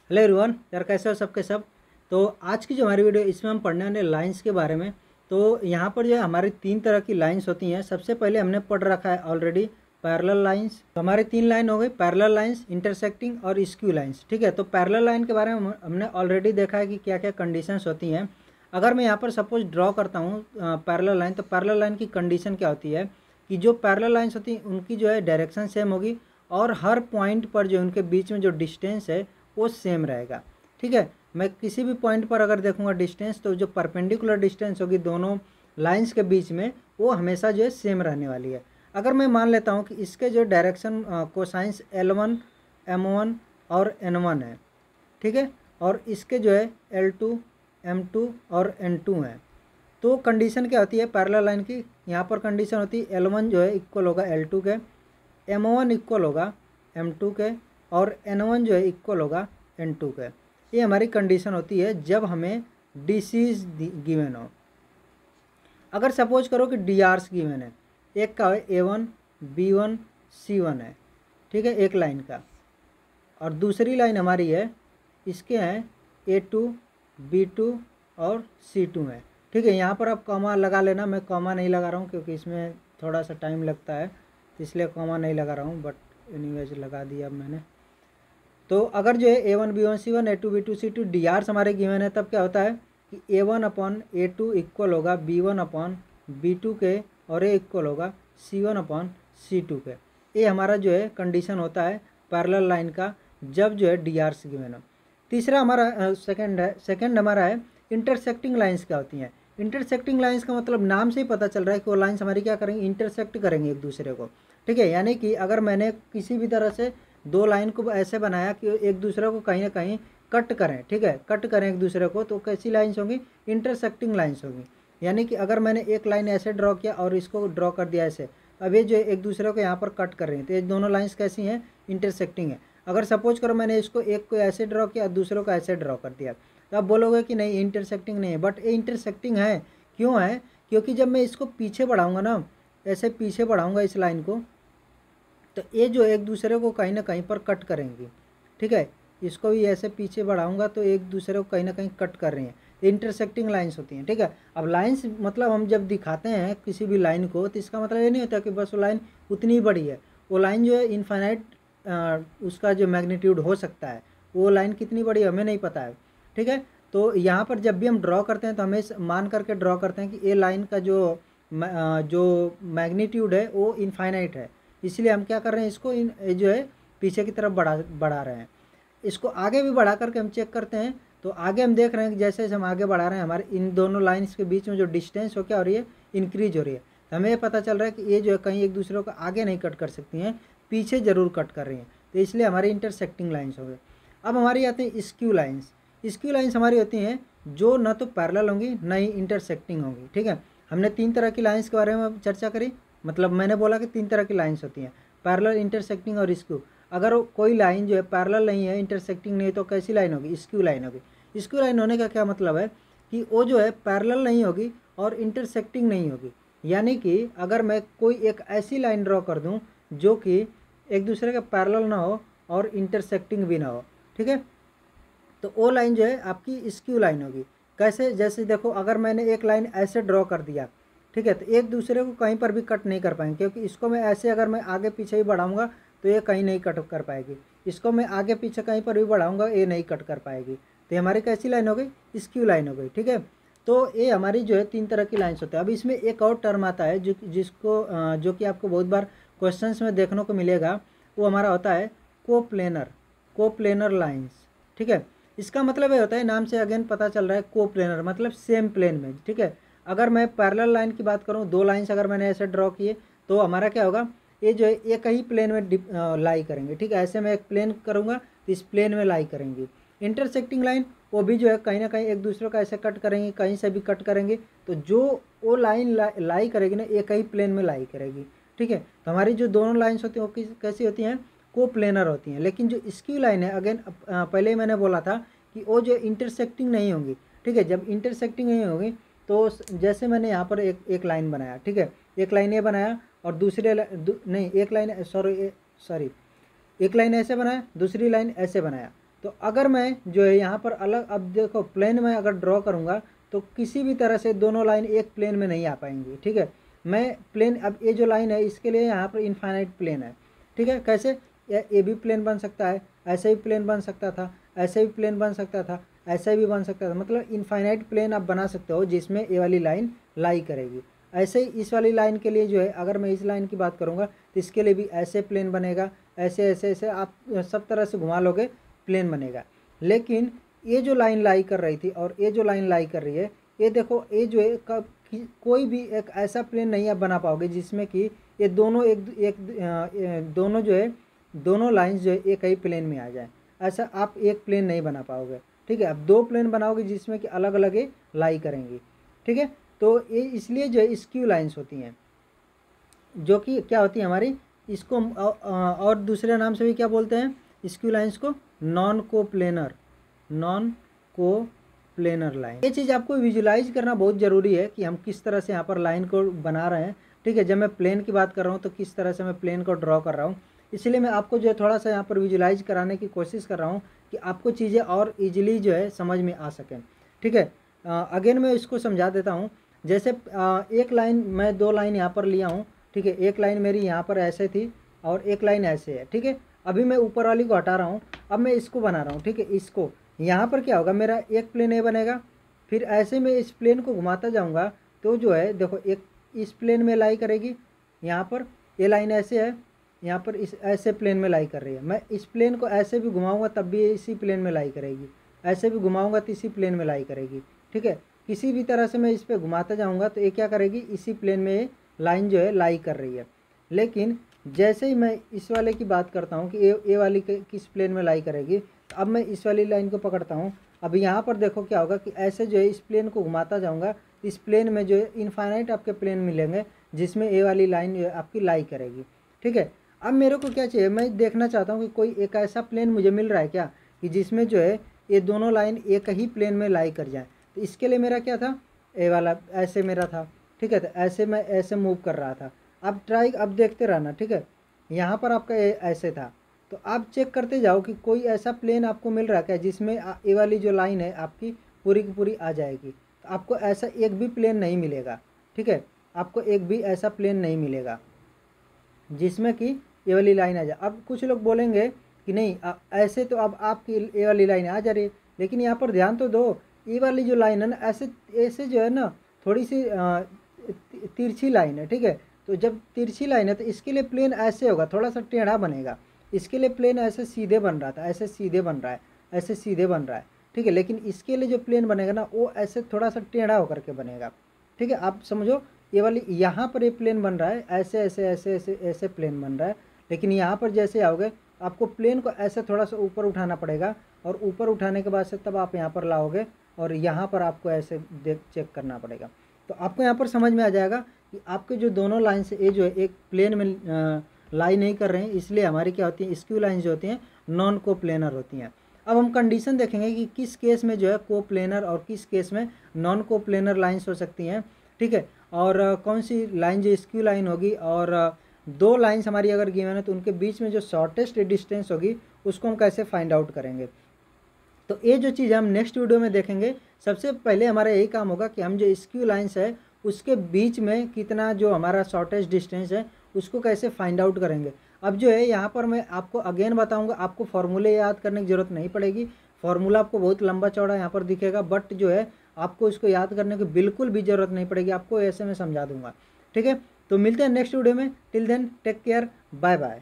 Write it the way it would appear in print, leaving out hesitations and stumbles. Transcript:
Hello everyone, यार कैसे हो सबके सब। तो आज की जो हमारी वीडियो इसमें हम पढ़ने वाले लाइंस के बारे में। तो यहाँ पर जो है हमारी तीन तरह की लाइंस होती हैं। सबसे पहले हमने पढ़ रखा है ऑलरेडी पैरेलल लाइंस। तो हमारे तीन लाइन हो गई, पैरेलल लाइंस, इंटरसेक्टिंग और स्क्यू लाइंस। ठीक है, तो पैरेलल लाइन के बारे में हमने ऑलरेडी देखा है कि क्या क्या कंडीशंस होती हैं। अगर मैं यहाँ पर सपोज ड्रॉ करता हूँ पैरेलल लाइन, तो पैरेलल लाइन की कंडीशन क्या होती है कि जो पैरेलल लाइंस होती हैं उनकी जो है डायरेक्शन सेम होगी और हर पॉइंट पर जो उनके बीच में जो डिस्टेंस है वो सेम रहेगा। ठीक है, मैं किसी भी पॉइंट पर अगर देखूंगा डिस्टेंस, तो जो परपेंडिकुलर डिस्टेंस होगी दोनों लाइंस के बीच में वो हमेशा जो है सेम रहने वाली है। अगर मैं मान लेता हूँ कि इसके जो डायरेक्शन कोसाइंस L1, M1 और N1 है, ठीक है, और इसके जो है L2, M2 और N2 हैं, तो कंडीशन क्या होती है पैरेलल लाइन की। यहाँ पर कंडीशन होती है L1 जो है इक्वल होगा L2 के, M1 इक्वल होगा M2 के और N1 जो है इक्वल होगा N2 के। ये हमारी कंडीशन होती है जब हमें DC's गिवन हो। अगर सपोज करो कि DRs गिवन है, एक का है A1, B1, C1 है, ठीक है, एक लाइन का, और दूसरी लाइन हमारी है, इसके हैं A2, B2 और C2 है। ठीक है, यहाँ पर आप कॉमा लगा लेना, मैं कॉमा नहीं लगा रहा हूँ क्योंकि इसमें थोड़ा सा टाइम लगता है, इसलिए कॉमा नहीं लगा रहा हूँ, बट एनीवेज लगा दिया अब मैंने। तो अगर जो है A1, B1, C1, A2, B2, C2 DRs हमारे गिवन है, तब क्या होता है कि A1 अपॉन A2 इक्वल होगा B1 अपॉन B2 के और A इक्वल होगा C1 अपॉन C2 के। ये हमारा जो है कंडीशन होता है पैरेलल लाइन का जब जो है DRs गिवन हो। तीसरा हमारा सेकंड हमारा है इंटरसेक्टिंग लाइंस क्या होती हैं। इंटरसेक्टिंग लाइंस का मतलब नाम से ही पता चल रहा है कि वो लाइंस हमारी क्या करेंगे, इंटरसेक्ट करेंगे एक दूसरे को। ठीक है, यानी कि अगर मैंने किसी भी तरह से दो लाइन को ऐसे बनाया कि एक दूसरे को कहीं ना कहीं कट करें, ठीक है, कट करें एक दूसरे को, तो कैसी लाइंस होंगी, इंटरसेक्टिंग लाइंस होंगी। यानी कि अगर मैंने एक लाइन ऐसे ड्रॉ किया और इसको ड्रॉ कर दिया ऐसे, अब ये जो एक दूसरे को यहाँ पर कट कर रही हैं, तो ये दोनों लाइंस कैसी हैं, इंटरसेक्टिंग है। अगर सपोज करो मैंने इसको एक को ऐसे ड्रॉ किया, दूसरों को ऐसे ड्रॉ कर दिया, तो आप बोलोगे कि नहीं इंटरसेक्टिंग नहीं है, बट ये इंटरसेक्टिंग है। क्यों है, क्योंकि जब मैं इसको पीछे बढ़ाऊँगा ना, ऐसे पीछे बढ़ाऊँगा इस लाइन को, तो ये जो एक दूसरे को कहीं ना कहीं पर कट करेंगी। ठीक है, इसको भी ऐसे पीछे बढ़ाऊंगा तो एक दूसरे को कहीं ना कहीं कट कर रही हैं, इंटरसेक्टिंग लाइंस होती हैं। ठीक है, अब लाइंस मतलब हम जब दिखाते हैं किसी भी लाइन को, तो इसका मतलब ये नहीं होता कि बस वो लाइन उतनी ही बड़ी है। वो लाइन जो है इनफाइनाइट उसका जो मैग्नीट्यूड हो सकता है, वो लाइन कितनी बड़ी हमें नहीं पता है। ठीक है, तो यहाँ पर जब भी हम ड्रॉ करते हैं तो हमें मान करके ड्रॉ करते हैं कि ये लाइन का जो मैग्नीट्यूड है वो इनफाइनाइट है, इसलिए हम क्या कर रहे हैं, इसको जो है पीछे की तरफ बढ़ा रहे हैं। इसको आगे भी बढ़ा करके हम चेक करते हैं, तो आगे हम देख रहे हैं कि जैसे जैसे हम आगे बढ़ा रहे हैं हमारे इन दोनों लाइंस के बीच में जो डिस्टेंस हो क्या हो रही है, इंक्रीज हो रही है। तो हमें ये पता चल रहा है कि ये जो है कहीं एक दूसरे को आगे नहीं कट कर सकती हैं, पीछे ज़रूर कट कर रही हैं, तो इसलिए हमारी इंटरसेक्टिंग लाइन्स हो गई। अब हमारी आती हैं स्क्यू लाइन्स। स्क्यू लाइन्स हमारी होती हैं जो न तो पैरेलल होंगी न ही इंटरसेक्टिंग होंगी। ठीक है, हमने तीन तरह की लाइन्स के बारे में चर्चा करी, मतलब मैंने बोला कि तीन तरह की लाइन्स होती हैं, पैरेलल, इंटरसेक्टिंग और स्क्यू। अगर कोई लाइन जो है पैरेलल नहीं है, इंटरसेक्टिंग नहीं है, तो कैसी लाइन होगी, स्क्यू लाइन होगी। स्क्यू लाइन होने का क्या मतलब है कि वो जो है पैरेलल नहीं होगी और इंटरसेक्टिंग नहीं होगी। यानी कि अगर मैं कोई एक ऐसी लाइन ड्रॉ कर दूं जो कि एक दूसरे के पैरेलल ना हो और इंटरसेक्टिंग भी ना हो, ठीक है, तो वो लाइन जो है आपकी स्क्यू लाइन होगी। कैसे, जैसे देखो अगर मैंने एक लाइन ऐसे ड्रॉ कर दिया, ठीक है, तो एक दूसरे को कहीं पर भी कट नहीं कर पाएंगे, क्योंकि इसको मैं ऐसे अगर मैं आगे पीछे ही बढ़ाऊंगा तो ये कहीं नहीं कट कर पाएगी, इसको मैं आगे पीछे कहीं पर भी बढ़ाऊंगा ये नहीं कट कर पाएगी। तो ये हमारी कैसी लाइन हो गई, स्क्यू लाइन हो गई। ठीक है, तो ये हमारी जो है तीन तरह की लाइन्स होते हैं। अब इसमें एक और टर्म आता है जो कि आपको बहुत बार क्वेश्चंस में देखने को मिलेगा, वो हमारा होता है कोप्लेनर लाइन्स। ठीक है, इसका मतलब ये होता है, नाम से अगेन पता चल रहा है, कोप्लेनर मतलब सेम प्लेन में। ठीक है, अगर मैं पैरेलल लाइन की बात करूँ, दो लाइन्स अगर मैंने ऐसे ड्रॉ किए, तो हमारा क्या होगा, ये जो है एक ही प्लेन में लाई करेंगे। ठीक है, ऐसे मैं एक प्लेन करूँगा तो इस प्लेन में लाई करेंगी। इंटरसेक्टिंग लाइन वो भी जो है कहीं ना कहीं एक दूसरे का ऐसे कट करेंगे, कहीं से भी कट करेंगे, तो जो वो लाइन लाई करेगी ना, एक ही प्लेन में लाई करेगी। ठीक है, तो हमारी जो दोनों लाइन्स होती हैं वो कैसी होती हैं, कोप्लेनर होती हैं। लेकिन जो स्क्यू लाइन है, अगेन पहले ही मैंने बोला था कि वो जो इंटरसेक्टिंग नहीं होंगी। ठीक है, जब इंटरसेक्टिंग नहीं होगी तो जैसे मैंने यहाँ पर एक लाइन बनाया, ठीक है, एक लाइन ये बनाया और नहीं, एक लाइन सॉरी एक लाइन ऐसे बनाया, दूसरी लाइन ऐसे बनाया, तो तो अगर मैं जो है यहाँ पर अलग, अब देखो प्लेन में अगर ड्रॉ करूँगा तो किसी भी तरह से दोनों लाइन एक प्लेन में नहीं आ पाएंगी, ठीक है। मैं प्लेन, अब ये जो लाइन है इसके लिए यहाँ पर इनफाइनाइट प्लेन है, ठीक है। कैसे, ये भी प्लेन बन सकता है, ऐसे भी प्लेन बन सकता था, ऐसे भी प्लेन बन सकता था, ऐसे भी बन सकता था, मतलब इनफाइनाइट प्लेन आप बना सकते हो जिसमें ये वाली लाइन लाई करेगी। ऐसे ही इस वाली लाइन के लिए जो है, अगर मैं इस लाइन की बात करूँगा तो इसके लिए भी ऐसे प्लेन बनेगा, ऐसे ऐसे ऐसे आप सब तरह से घुमा लोगे प्लेन बनेगा। लेकिन ये जो लाइन लाई कर रही थी और ये जो लाइन लाई कर रही है, ये देखो ये जो है कोई भी एक ऐसा प्लेन नहीं आप बना पाओगे जिसमें कि ये दोनों दोनों जो है, दोनों लाइंस जो है एक ही प्लेन में आ जाए। ऐसा आप एक प्लेन नहीं बना पाओगे, ठीक है। अब दो प्लेन बनाओगे जिसमें कि अलग अलग ये लाई करेंगी, ठीक है। तो ये इसलिए जो है स्क्यू लाइंस होती हैं, जो कि क्या होती है हमारी, इसको और दूसरे नाम से भी क्या बोलते हैं स्क्यू लाइंस को, नॉन कोप्लेनर लाइन। ये चीज़ आपको विजुलाइज करना बहुत ज़रूरी है कि हम किस तरह से यहाँ पर लाइन को बना रहे हैं, ठीक है। जब मैं प्लेन की बात कर रहा हूँ तो किस तरह से मैं प्लेन को ड्रॉ कर रहा हूँ, इसलिए मैं आपको जो है थोड़ा सा यहाँ पर विजुलाइज कराने की कोशिश कर रहा हूँ कि आपको चीज़ें और ईजिली जो है समझ में आ सकें, ठीक है। अगेन मैं इसको समझा देता हूँ। जैसे एक लाइन, मैं दो लाइन यहाँ पर लिया हूँ, ठीक है। एक लाइन मेरी यहाँ पर ऐसे थी और एक लाइन ऐसे है, ठीक है। अभी मैं ऊपर वाली को हटा रहा हूँ, अब मैं इसको बना रहा हूँ, ठीक है। इसको यहाँ पर क्या होगा, मेरा एक प्लेन ए बनेगा, फिर ऐसे में इस प्लेन को घुमाता जाऊँगा तो जो है देखो एक इस प्लेन में लाई करेगी, यहाँ पर ये लाइन ऐसे है, यहाँ पर इस ऐसे प्लेन में लाई कर रही है। मैं इस प्लेन को ऐसे भी घुमाऊँगा तब भी इसी प्लेन में लाई करेगी, ऐसे भी घुमाऊँगा तो इसी प्लेन में लाई करेगी, ठीक है। किसी भी तरह से मैं इस पर घुमाता जाऊँगा तो ये क्या करेगी, इसी प्लेन में लाइन जो है लाई कर रही है। लेकिन जैसे ही मैं इस वाले की बात करता हूँ कि ए वाली किस प्लेन में लाई करेगी, तो अब मैं इस वाली लाइन को पकड़ता हूँ। अब यहाँ पर देखो क्या होगा कि ऐसे जो है इस प्लेन को घुमाता जाऊँगा, इस प्लेन में जो है इनफाइनाइट आपके प्लेन मिलेंगे जिसमें ए वाली लाइन जो है आपकी लाई करेगी, ठीक है। अब मेरे को क्या चाहिए, मैं देखना चाहता हूँ कि कोई एक ऐसा प्लेन मुझे मिल रहा है क्या कि जिसमें जो है ये दोनों लाइन एक ही प्लेन में लाई कर जाए। तो इसके लिए मेरा क्या था, ए वाला ऐसे मेरा था, ठीक है। तो ऐसे मैं ऐसे मूव कर रहा था। अब अब देखते रहना, ठीक है। यहाँ पर आपका ऐसे था, तो आप चेक करते जाओ कि कोई ऐसा प्लेन आपको मिल रहा है जिसमें ये वाली जो लाइन है आपकी पूरी की पूरी आ जाएगी। तो आपको ऐसा एक भी प्लेन नहीं मिलेगा, ठीक है। आपको एक भी ऐसा प्लेन नहीं मिलेगा जिसमें कि ये वाली लाइन आ जाए। अब कुछ लोग बोलेंगे कि नहीं ऐसे तो अब आपकी ये वाली लाइन आ जा रही है, लेकिन यहाँ पर ध्यान तो दो, ये वाली जो लाइन है ना ऐसे ऐसे जो है ना थोड़ी सी तिरछी लाइन है, ठीक है। तो जब तिरछी लाइन है तो इसके लिए प्लेन ऐसे होगा, थोड़ा सा टेढ़ा बनेगा। इसके लिए प्लेन ऐसे सीधे बन रहा था, ऐसे सीधे बन रहा है, ऐसे सीधे बन रहा है, ठीक है। लेकिन इसके लिए जो प्लेन बनेगा ना वो ऐसे थोड़ा सा टेढ़ा होकर के बनेगा, ठीक है। आप समझो ये वाली यहाँ पर ये प्लेन बन रहा है, ऐसे ऐसे ऐसे ऐसे ऐसे प्लेन बन रहा है, लेकिन यहाँ पर जैसे आओगे आपको प्लेन को ऐसे थोड़ा सा ऊपर उठाना पड़ेगा, और ऊपर उठाने के बाद से तब आप यहाँ पर लाओगे और यहाँ पर आपको ऐसे चेक करना पड़ेगा। तो आपको यहाँ पर समझ में आ जाएगा कि आपके जो दोनों लाइन से ये जो है एक प्लेन में लाई नहीं कर रहे हैं, इसलिए हमारी क्या होती है स्क्यू लाइन जो होती हैं नॉन कोप्लेनर होती हैं। अब हम कंडीशन देखेंगे कि किस केस में जो है कोप्लेनर और किस केस में नॉन कोप्लेनर लाइन्स हो सकती हैं, ठीक है। और कौन सी लाइन जो स्क्यू लाइन होगी, और दो लाइन्स हमारी अगर गिवन है तो उनके बीच में जो शॉर्टेस्ट डिस्टेंस होगी उसको हम कैसे फाइंड आउट करेंगे। तो ये जो चीज़ हम नेक्स्ट वीडियो में देखेंगे। सबसे पहले हमारा यही काम होगा कि हम जो स्क्यू लाइन्स है उसके बीच में कितना जो हमारा शॉर्टेस्ट डिस्टेंस है उसको कैसे फाइंड आउट करेंगे। अब जो है यहाँ पर मैं आपको अगेन बताऊँगा, आपको फॉर्मूले याद करने की ज़रूरत नहीं पड़ेगी। फार्मूला आपको बहुत लंबा चौड़ा यहाँ पर दिखेगा, बट जो है आपको इसको याद करने की बिल्कुल भी ज़रूरत नहीं पड़ेगी, आपको ऐसे में समझा दूंगा, ठीक है। तो मिलते हैं नेक्स्ट वीडियो में, till then take care, bye bye.